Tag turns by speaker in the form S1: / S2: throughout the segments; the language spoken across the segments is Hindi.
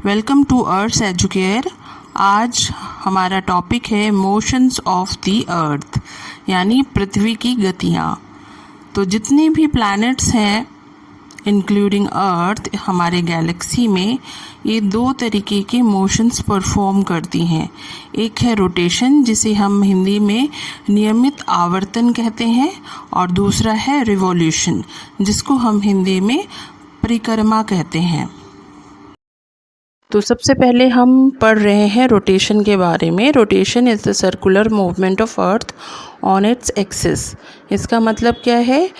S1: Welcome to earth educare. आज हमारा टॉपिक है मोशंस ऑफ द अर्थ, यानी पृथ्वी की गतियाँ। तो जितने भी प्लैनेट्स हैं इंक्लूडिंग अर्थ हमारे गैलेक्सी में, ये दो तरीके के मोशंस परफॉर्म करती हैं। एक है रोटेशन, जिसे हम हिंदी में नियमित आवर्तन कहते हैं, और दूसरा है रिवॉल्यूशन, जिसको हम हिंदी में परिक्रमा कहते हैं। तो सबसे पहले हम पढ़ रहे हैं रोटेशन के बारे में। Rotation is the circular movement of earth on its axis. इसका मतलब क्या है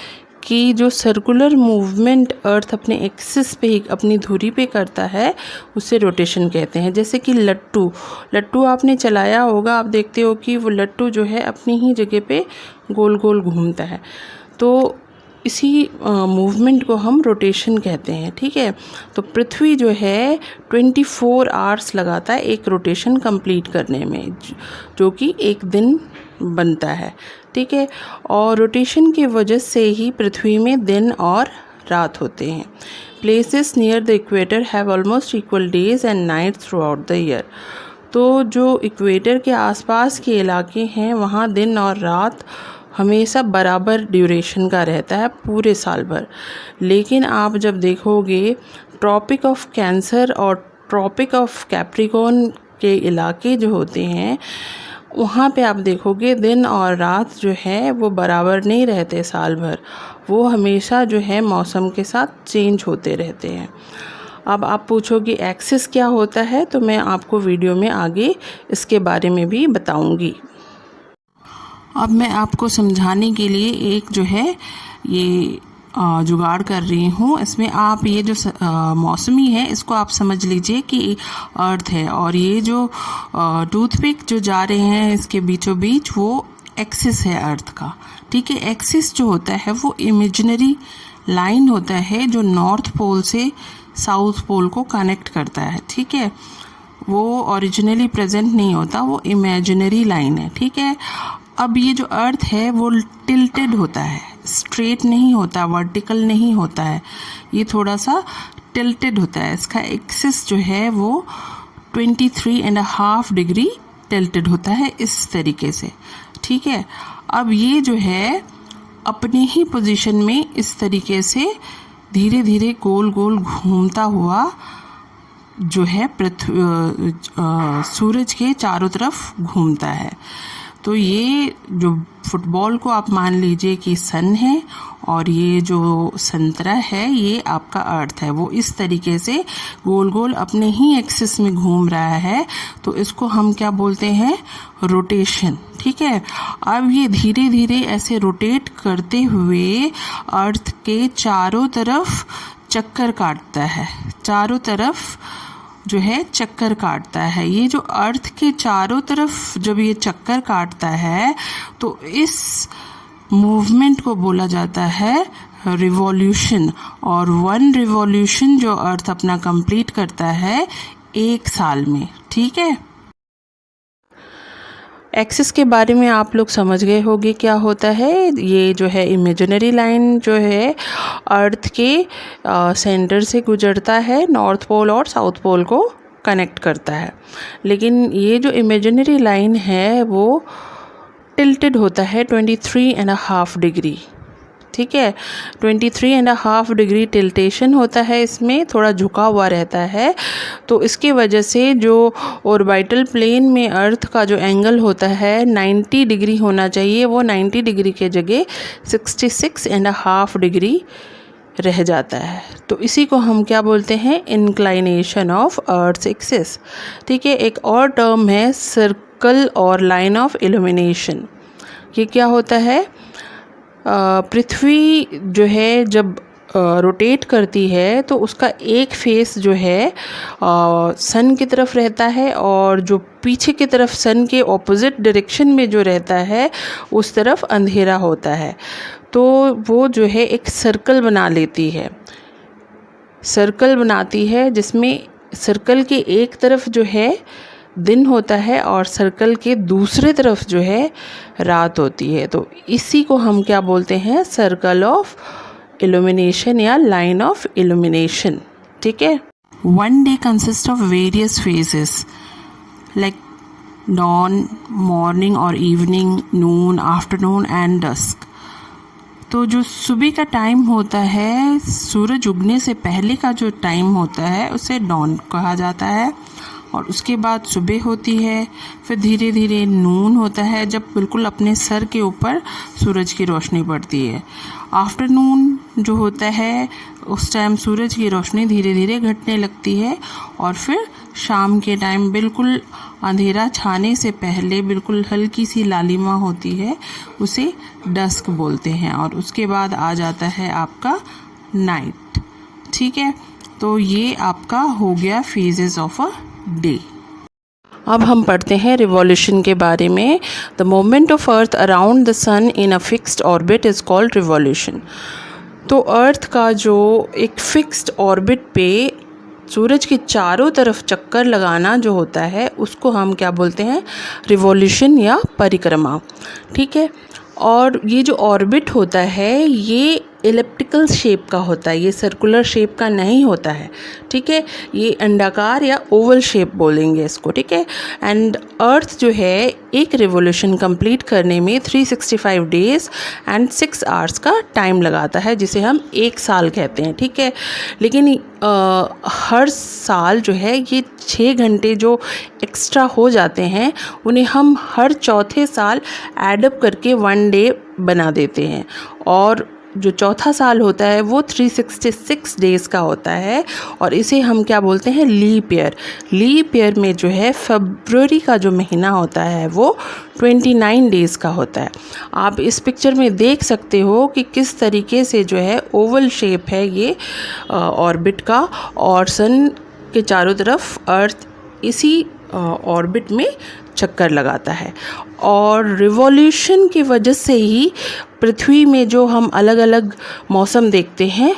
S1: कि जो सर्कुलर मूवमेंट अर्थ अपने एक्सिस पे ही, अपनी धुरी पे करता है, उसे रोटेशन कहते हैं। जैसे कि लट्टू आपने चलाया होगा, आप देखते हो कि वो लट्टू जो है अपनी ही जगह पे गोल गोल घूमता है। तो इसी मूवमेंट को हम रोटेशन कहते हैं। ठीक है, तो पृथ्वी जो है 24 आवर्स लगाता है एक रोटेशन कंप्लीट करने में, जो कि एक दिन बनता है। ठीक है, और रोटेशन की वजह से ही पृथ्वी में दिन और रात होते हैं। Places near the equator have almost equal days and night through out the year. तो जो इक्वेटर के आसपास के इलाके हैं, वहाँ दिन और रात हमेशा बराबर ड्यूरेशन का रहता है पूरे साल भर। लेकिन आप जब देखोगे ट्रॉपिक ऑफ कैंसर और ट्रॉपिक ऑफ कैप्रिकॉर्न के इलाके जो होते हैं, वहाँ पे आप देखोगे दिन और रात जो है वो बराबर नहीं रहते साल भर। वो हमेशा जो है मौसम के साथ चेंज होते रहते हैं। अब आप पूछोगे एक्सिस क्या होता है, तो मैं आपको वीडियो में आगे इसके बारे में भी बताऊँगी। अब मैं आपको समझाने के लिए एक जो है ये जुगाड़ कर रही हूँ। इसमें आप ये जो मौसमी है, इसको आप समझ लीजिए कि अर्थ है, और ये जो टूथपिक जो जा रहे हैं इसके बीचों बीच, वो एक्सिस है अर्थ का। ठीक है, एक्सिस जो होता है वो इमेजिनरी लाइन होता है जो नॉर्थ पोल से साउथ पोल को कनेक्ट करता है। ठीक है, वो ओरिजिनली प्रेजेंट नहीं होता, वो इमेजिनरी लाइन है। ठीक है, अब ये जो अर्थ है वो टिल्टेड होता है, स्ट्रेट नहीं होता, वर्टिकल नहीं होता है, ये थोड़ा सा टिल्टेड होता है। इसका एक्सिस जो है वो 23.5 डिग्री टिल्टेड होता है, इस तरीके से। ठीक है, अब ये जो है अपने ही पोजीशन में इस तरीके से धीरे धीरे गोल गोल घूमता हुआ जो है सूरज के चारों तरफ घूमता है। तो ये जो फुटबॉल को आप मान लीजिए कि सन है, और ये जो संतरा है ये आपका अर्थ है। वो इस तरीके से गोल गोल अपने ही एक्सिस में घूम रहा है, तो इसको हम क्या बोलते हैं, रोटेशन। ठीक है, अब ये धीरे धीरे ऐसे रोटेट करते हुए अर्थ के चारों तरफ चक्कर काटता है, चारों तरफ जो है चक्कर काटता है। ये जो अर्थ के चारों तरफ जब ये चक्कर काटता है, तो इस मूवमेंट को बोला जाता है रिवॉल्यूशन। और 1 रिवॉल्यूशन जो अर्थ अपना कंप्लीट करता है एक साल में। ठीक है, एक्सिस के बारे में आप लोग समझ गए होंगे क्या होता है। ये जो है इमेजिनरी लाइन जो है अर्थ के सेंटर से गुजरता है, नॉर्थ पोल और साउथ पोल को कनेक्ट करता है। लेकिन ये जो इमेजिनरी लाइन है वो टिल्टेड होता है 23.5 डिग्री। ठीक है, 23.5 डिग्री टिल्टेशन होता है, इसमें थोड़ा झुका हुआ रहता है। तो इसकी वजह से जो ऑर्बिटल प्लेन में अर्थ का जो एंगल होता है 90 डिग्री होना चाहिए, वो 90 डिग्री के जगह 66.5 डिग्री रह जाता है। तो इसी को हम क्या बोलते हैं, इंक्लाइनेशन ऑफ अर्थ एक्सिस। ठीक है, एक और टर्म है सर्कल और लाइन ऑफ इल्यूमिनेशन। ये क्या होता है, पृथ्वी जो है जब रोटेट करती है तो उसका एक फेस जो है सन की तरफ रहता है, और जो पीछे की तरफ सन के ऑपोजिट डायरेक्शन में जो रहता है उस तरफ अंधेरा होता है। तो वो जो है एक सर्कल बना लेती है, सर्कल बनाती है, जिसमें सर्कल के एक तरफ जो है दिन होता है और सर्कल के दूसरे तरफ जो है रात होती है। तो इसी को हम क्या बोलते हैं, सर्कल ऑफ इल्यूमिनेशन या लाइन ऑफ इल्यूमिनेशन। ठीक है, One day consists of various phases like dawn, morning or evening, noon, afternoon and dusk. तो जो सुबह का टाइम होता है, सूरज उगने से पहले का जो टाइम होता है उसे डॉन कहा जाता है, और उसके बाद सुबह होती है, फिर धीरे धीरे नून होता है जब बिल्कुल अपने सर के ऊपर सूरज की रोशनी पड़ती है। आफ्टरनून जो होता है उस टाइम सूरज की रोशनी धीरे धीरे घटने लगती है, और फिर शाम के टाइम बिल्कुल अंधेरा छाने से पहले बिल्कुल हल्की सी लालिमा होती है, उसे डस्क बोलते हैं, और उसके बाद आ जाता है आपका नाइट। ठीक है, तो ये आपका हो गया फेजेस ऑफ अ डे। अब हम पढ़ते हैं रिवॉल्यूशन के बारे में। The movement of earth around the sun in a fixed orbit is called revolution. तो अर्थ का जो एक फिक्स्ड ऑर्बिट पे सूरज के चारों तरफ चक्कर लगाना जो होता है उसको हम क्या बोलते हैं, रिवॉल्यूशन या परिक्रमा। ठीक है, और ये जो ऑर्बिट होता है ये एलिप्टिकल शेप का होता है, ये सर्कुलर शेप का नहीं होता है। ठीक है, ये अंडाकार या ओवल शेप बोलेंगे इसको। ठीक है, एंड अर्थ जो है एक रिवॉल्यूशन कंप्लीट करने में 365 डेज़ एंड 6 आवर्स का टाइम लगाता है, जिसे हम एक साल कहते हैं। ठीक है, लेकिन हर साल जो है ये 6 घंटे जो एक्स्ट्रा हो जाते हैं उन्हें हम हर चौथे साल एडअप करके 1 डे बना देते हैं, और जो चौथा साल होता है वो 366 डेज़ का होता है, और इसे हम क्या बोलते हैं, लीप ईयर। लीप ईयर में जो है फरवरी का जो महीना होता है वो 29 डेज़ का होता है। आप इस पिक्चर में देख सकते हो कि किस तरीके से जो है ओवल शेप है ये ऑर्बिट का, और सन के चारों तरफ अर्थ इसी ऑर्बिट में चक्कर लगाता है। और रिवॉल्यूशन की वजह से ही पृथ्वी में जो हम अलग अलग मौसम देखते हैं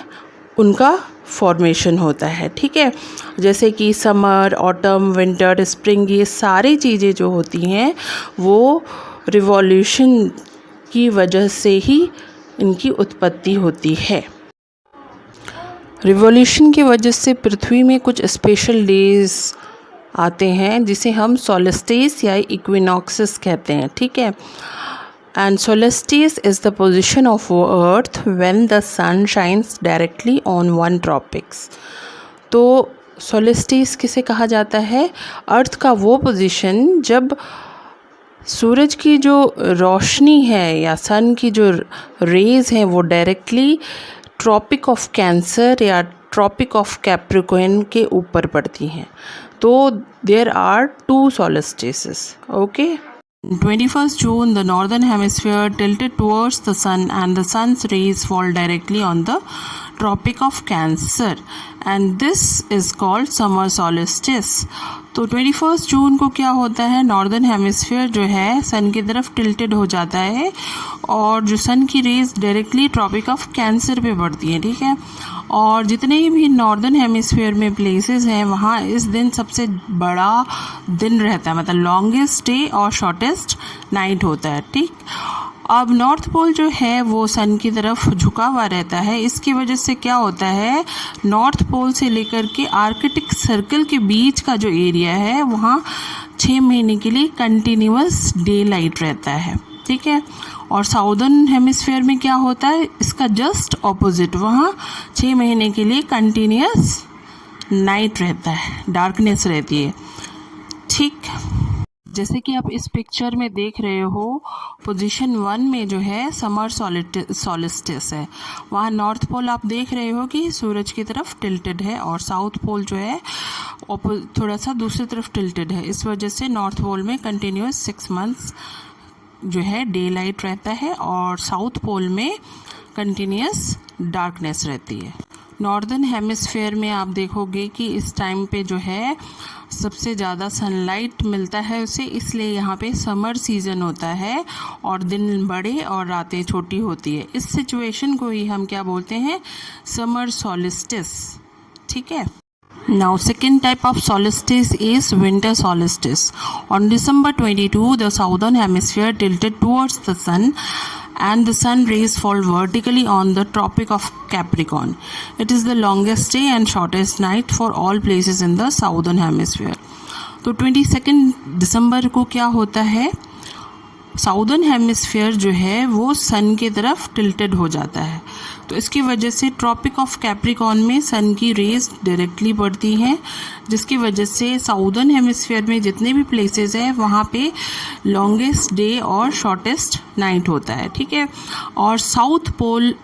S1: उनका फॉर्मेशन होता है। ठीक है, जैसे कि समर, ऑटम, विंटर, स्प्रिंग, ये सारी चीज़ें जो होती हैं वो रिवॉल्यूशन की वजह से ही इनकी उत्पत्ति होती है। रिवॉल्यूशन की वजह से पृथ्वी में कुछ स्पेशल डेज़ आते हैं जिसे हम सोलिस्टिस या इक्विनॉक्सेस कहते हैं। ठीक है, and solstice is the position of earth when the sun shines directly on one tropics. तो सोलिस्टिस किसे कहा जाता है, अर्थ का वो पोजीशन जब सूरज की जो रोशनी है या सन की जो रेज़ हैं वो डायरेक्टली ट्रॉपिक ऑफ कैंसर या ट्रॉपिक ऑफ कैप्रिकॉर्न के ऊपर पड़ती हैं। तो there are 2 solstices. Okay. 21st June, the northern hemisphere tilted towards the sun and the sun's rays fall directly on the Tropic of Cancer, and this is called summer solstice. तो 21 जून को क्या होता है, नॉर्दर्न हेमिस्फीयर जो है सन की तरफ टिल्टेड हो जाता है, और जो सन की rays directly tropic of cancer पे पड़ती है। ठीक है, और जितने भी नॉर्दर्न हेमिस्फीयर में प्लेसेस हैं वहाँ इस दिन सबसे बड़ा दिन रहता है, मतलब लॉन्गेस्ट डे और शॉर्टेस्ट नाइट होता है। ठीक, अब नॉर्थ पोल जो है वो सन की तरफ झुका हुआ रहता है, इसकी वजह से क्या होता है, नॉर्थ पोल से लेकर के आर्कटिक सर्कल के बीच का जो एरिया है वहाँ 6 महीने के लिए कंटिन्यूअस डे लाइट रहता है। ठीक है, और साउदर्न हेमिस्फीयर में क्या होता है, इसका जस्ट ऑपोजिट, वहाँ 6 महीने के लिए कंटिन्यूअस नाइट रहता है, डार्कनेस रहती है। ठीक, जैसे कि आप इस पिक्चर में देख रहे हो, पोजीशन 1 में जो है समर सॉलिस्टिस है, वहाँ नॉर्थ पोल आप देख रहे हो कि सूरज की तरफ टिल्टेड है, और साउथ पोल जो है थोड़ा सा दूसरी तरफ टिल्टेड है। इस वजह से नॉर्थ पोल में कंटिन्यूअस 6 मंथ्स जो है डे लाइट रहता है, और साउथ पोल में कंटिन्यूअस डार्कनेस रहती है। नॉर्दर्न हेमिस्फीयर में आप देखोगे कि इस टाइम पे जो है सबसे ज़्यादा सनलाइट मिलता है उसे, इसलिए यहाँ पे समर सीज़न होता है और दिन बड़े और रातें छोटी होती है। इस सिचुएशन को ही हम क्या बोलते हैं, समर सॉलिस्टिस। ठीक है, Now second type of solstice is winter solstice. On December 22, the southern hemisphere tilted towards the sun and the sun rays fall vertically on the Tropic of Capricorn. It is the longest day and shortest night for all places in the southern hemisphere. तो 22 दिसंबर को क्या होता है, साउदर्न हेमिस्फीयर जो है वो सन की तरफ टिल्टेड हो जाता है। तो इसकी वजह से ट्रॉपिक ऑफ कैप्रिकॉर्न में सन की रेज डायरेक्टली पड़ती हैं, जिसकी वजह से साउदर्न हेमिस्फीयर में जितने भी प्लेसेस हैं वहाँ पे लॉन्गेस्ट डे और शॉर्टेस्ट नाइट होता है। ठीक है, और साउथ पोल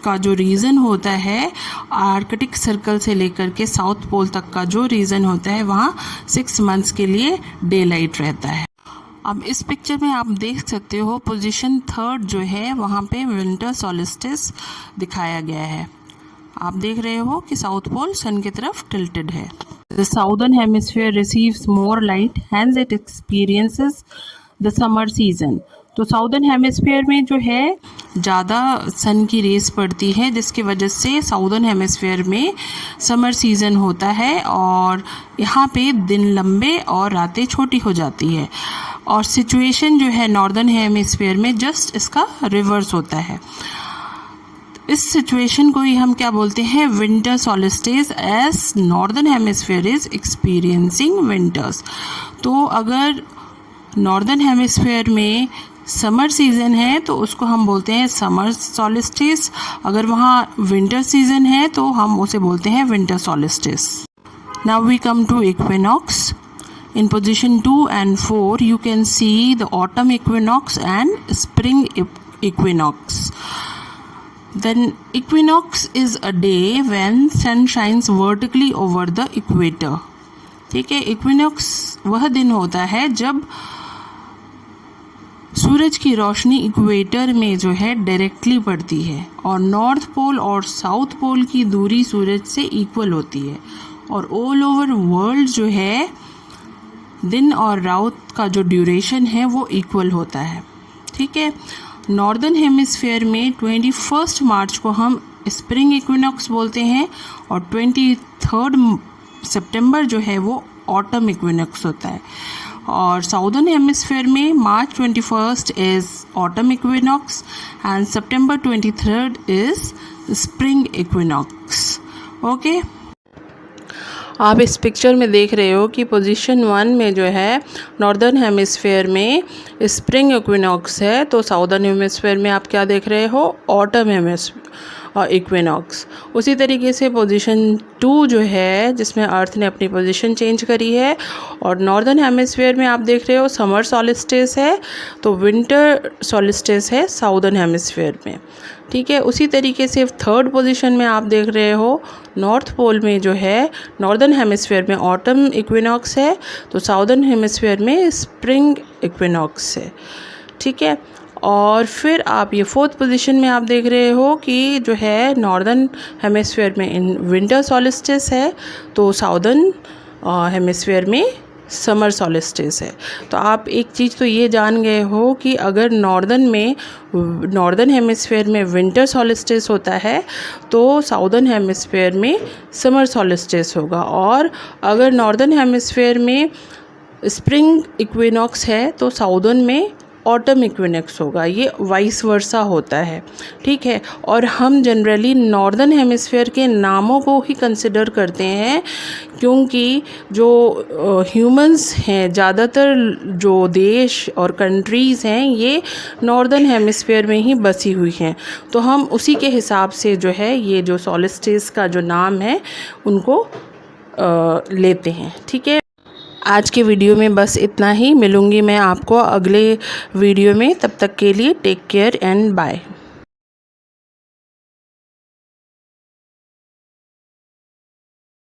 S1: का जो रीज़न होता है, आर्कटिक सर्कल से लेकर के साउथ पोल तक का जो रीज़न होता है वहाँ 6 मंथ्स के लिए डे लाइट रहता है। अब इस पिक्चर में आप देख सकते हो पोजीशन 3 जो है वहाँ पे विंटर सॉलिस्टिस दिखाया गया है। आप देख रहे हो कि साउथ पोल सन की तरफ टिल्टेड है। The southern hemisphere receives more light hence it experiences the summer season. तो साउदर्न हेमिस्फीयर में जो है ज़्यादा सन की रेस पड़ती है, जिसकी वजह से साउदर्न हेमिस्फीयर में समर सीज़न होता है और यहाँ पे दिन लंबे और रातें छोटी हो जाती है। और सिचुएशन जो है नॉर्दर्न हेमिस्फीयर में जस्ट इसका रिवर्स होता है। इस सिचुएशन को ही हम क्या बोलते हैं, winter solstice, as northern hemisphere is experiencing winters. तो अगर नॉर्दर्न हेमिस्फीयर में समर सीज़न है तो उसको हम बोलते हैं समर सॉलिस्टिस, अगर वहाँ विंटर सीज़न है तो हम उसे बोलते हैं winter solstice. Now we come to equinox. In position 2 and 4 you can see the autumn equinox and spring equinox. Then equinox is a day when sun shines vertically over the equator. ठीक है, इक्विनॉक्स वह दिन होता है जब सूरज की रोशनी इक्वेटर में जो है डायरेक्टली पड़ती है और नॉर्थ पोल और साउथ पोल की दूरी सूरज से इक्वल होती है, और ऑल ओवर वर्ल्ड जो है दिन और रात का जो ड्यूरेशन है वो इक्वल होता है। ठीक है, नॉर्दर्न हेमिस्फीयर में 21 मार्च को हम स्प्रिंग इक्विनॉक्स बोलते हैं और 23 सितंबर जो है वो ऑटम इक्विनॉक्स होता है। और साउदर्न हेमिस्फीयर में मार्च 21 is autumn equinox and September 23 is spring equinox. Okay, आप इस पिक्चर में देख रहे हो कि पोजीशन 1 में जो है नॉर्दर्न हेमिस्फीयर में स्प्रिंग इक्विनॉक्स है, तो साउदर्न हेमिस्फीयर में आप क्या देख रहे हो, ऑटम इक्विनॉक्स। उसी तरीके से पोजीशन 2 जो है जिसमें अर्थ ने अपनी पोजीशन चेंज करी है और नॉर्दर्न हेमिस्फीयर में आप देख रहे हो समर सॉलिस्टिस है, तो विंटर सॉलिस्टिस है साउदर्न हेमिस्फीयर में। ठीक है, उसी तरीके से 3rd पोजीशन में आप देख रहे हो नॉर्थ पोल में जो है नॉर्दर्न हेमिस्फीयर में ऑटम इक्विनॉक्स है, तो साउदर्न हेमिस्फीयर में स्प्रिंग इक्विनॉक्स है। ठीक है, और फिर आप ये 4th पोजीशन में आप देख रहे हो कि जो है नॉर्दर्न हेमिस्फीयर में इन विंटर सॉलिस्टिस है, तो साउदर्न हेमिस्फीयर में समर सॉलिस्टिस है। तो आप एक चीज़ तो ये जान गए हो कि अगर नॉर्दर्न हेमिस्फीयर में विंटर सॉलिस्टिस होता है तो साउदर्न हेमिस्फीयर में समर सॉलिस्टिस होगा, और अगर नॉर्दर्न हेमिस्फीयर में स्प्रिंग इक्विनॉक्स है तो साउदर्न में ऑटम इक्विनॉक्स होगा। ये वाइस वर्सा होता है। ठीक है, और हम जनरली नॉर्दर्न हेमिस्फीयर के नामों को ही कंसिडर करते हैं, क्योंकि जो ह्यूमंस हैं, ज़्यादातर जो देश और कंट्रीज़ हैं ये नॉर्दर्न हेमिस्फीयर में ही बसी हुई हैं, तो हम उसी के हिसाब से जो है ये जो सॉलिस्टिस का जो नाम है उनको लेते हैं। ठीक है, आज के वीडियो में बस इतना ही। मिलूँगी मैं आपको अगले वीडियो में, तब तक के लिए टेक केयर एंड बाय।